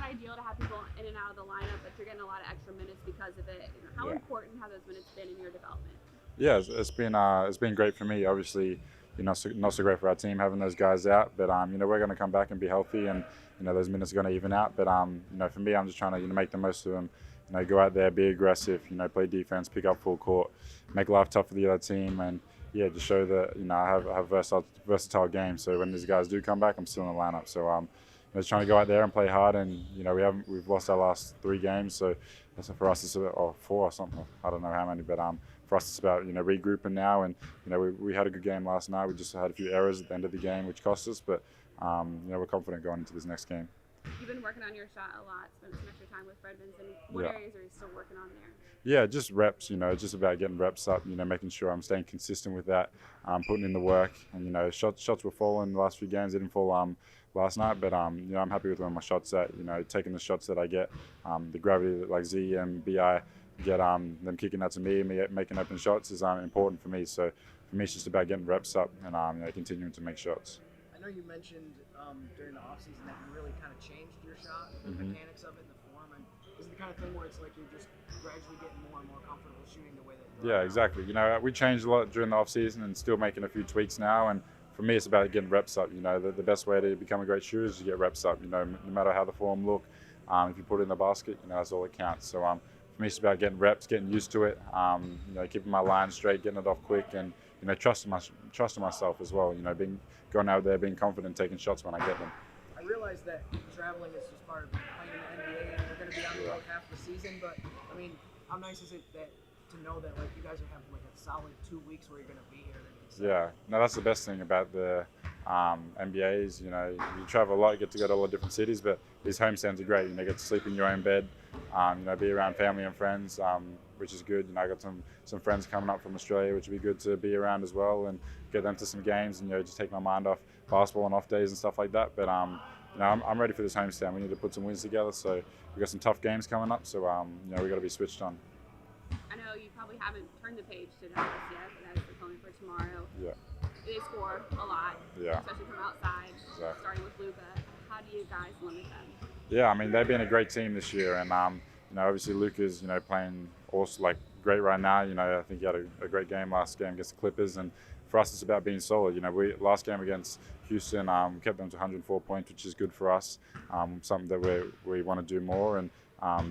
ideal to have people in and out of the lineup, but you're getting a lot of extra minutes because of it. How important have those minutes been in your development? Yeah, it's been great for me. Obviously, not so great for our team having those guys out, but we're going to come back and be healthy, and those minutes are going to even out. But for me, I'm just trying to make the most of them. Go out there, be aggressive. Play defense, pick up full court, make life tough for the other team, and just show that I have a versatile game. So when these guys do come back, I'm still in the lineup. So just trying to go out there and play hard, and we've lost our last 3 games, so for us it's or 4 or something. I don't know how many, but for us it's about regrouping now, and we had a good game last night. We just had a few errors at the end of the game which cost us, but we're confident going into this next game. You've been working on your shot a lot, spent some extra time with Fred Vinson. What areas are you still working on there? Yeah, just reps, just about getting reps up, making sure I'm staying consistent with that, putting in the work. And, shots were falling the last few games, didn't fall last night, but, I'm happy with where my shots at, taking the shots that I get, the gravity that like Z and BI get, them kicking that to me making open shots is important for me. So for me, it's just about getting reps up and, continuing to make shots. I know you mentioned during the offseason that you really kind of changed your shot, the mechanics of it, the form, and is it the kind of thing where it's like you're just gradually getting more and more comfortable shooting the way that you Yeah, exactly. We changed a lot during the offseason and still making a few tweaks now, and for me it's about getting reps up. The best way to become a great shooter is to get reps up. No matter how the form look, if you put it in the basket, that's all that counts. So for me it's about getting reps, getting used to it, keeping my line straight, getting it off quick, and trusting myself as well. Going out there, being confident, taking shots when I get them. I realize that traveling is just part of playing in the NBA, and you're going to be on the road half the season. But I mean, how nice is it to know that like you guys are having like a solid 2 weeks where you're going to be here? Yeah, no, that's the best thing about the NBA is you travel a lot, you get to go to all the different cities, but these homestands are great. You get to sleep in your own bed, be around family and friends, which is good. I got some friends coming up from Australia, which would be good to be around as well, and get them to some games and just take my mind off basketball and off days and stuff like that. But I'm ready for this homestand. We need to put some wins together, so we've got some tough games coming up. So we got to be switched on. I know you probably haven't turned the page to Dallas yet, but that is the opponent for tomorrow. Yeah. They score a lot, especially from outside, starting with Luka. How do you guys limit them? Yeah, they've been a great team this year, and obviously Luka's playing also like great right now. I think he had a great game last game against the Clippers, and for us it's about being solid. We last game against Houston kept them to 104 points, which is good for us. Something that we want to do more, and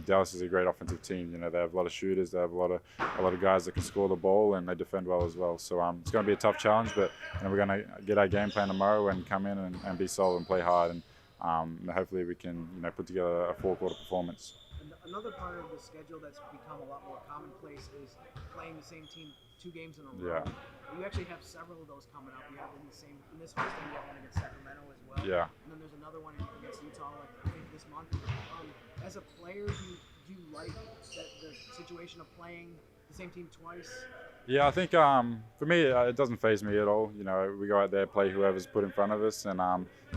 Dallas is a great offensive team. They have a lot of shooters, they have a lot of guys that can score the ball, and they defend well as well. So it's going to be a tough challenge, but we're going to get our game plan tomorrow and come in and be solid and play hard, and hopefully we can put together a 4-quarter performance. Another part of the schedule that's become a lot more commonplace is playing the same team 2 games in a row. Yeah. You actually have several of those coming up. You have in this first game, you have one against Sacramento as well. Yeah. And then there's another one against Utah, like I think this month. As a player, do you like the situation of playing the same team twice? Yeah, I think for me it doesn't faze me at all. We go out there, play whoever's put in front of us, and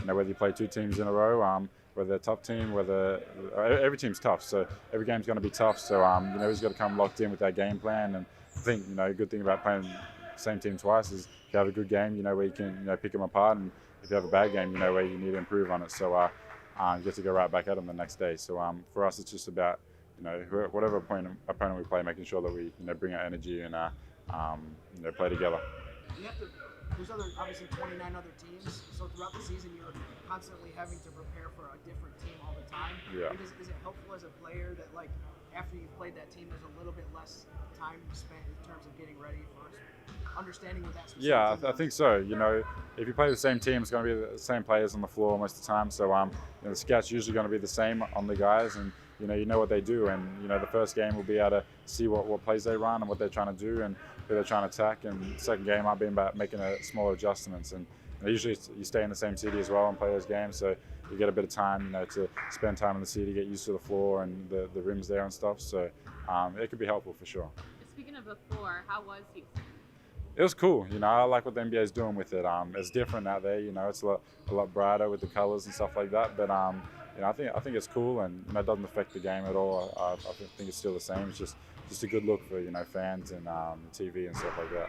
whether you play 2 teams in a row, whether they're a tough team, every team's tough. So every game's going to be tough. So we just got to come locked in with our game plan. And I think a good thing about playing the same team twice is if you have a good game, where you can pick them apart, and if you have a bad game, where you need to improve on it. So you get to go right back at them the next day. So for us, it's just about whatever opponent we play, making sure that we bring our energy and play together. There's obviously 29 other teams, so throughout the season you're constantly having to prepare for a different team all the time. Yeah. Is it helpful as a player that like after you've played that team, there's a little bit less time spent in terms of getting ready for understanding what that specific Yeah, team I think so. If you play the same team, it's going to be the same players on the floor most of the time. So the scouts usually going to be the same on the guys, and you know what they do, and the first game will be able to see what plays they run and what they're trying to do and who they're trying to attack, and the second game might be about making smaller adjustments, and usually you stay in the same city as well and play those games, so you get a bit of time to spend time in the city, get used to the floor and the rims there and stuff, so it could be helpful for sure. Speaking of the floor, how was Houston? It was cool. I like what the NBA is doing with it. It's different out there. It's a lot brighter with the colors and stuff like that. But I think it's cool, and it doesn't affect the game at all. I think it's still the same. It's just a good look for fans and TV and stuff like that.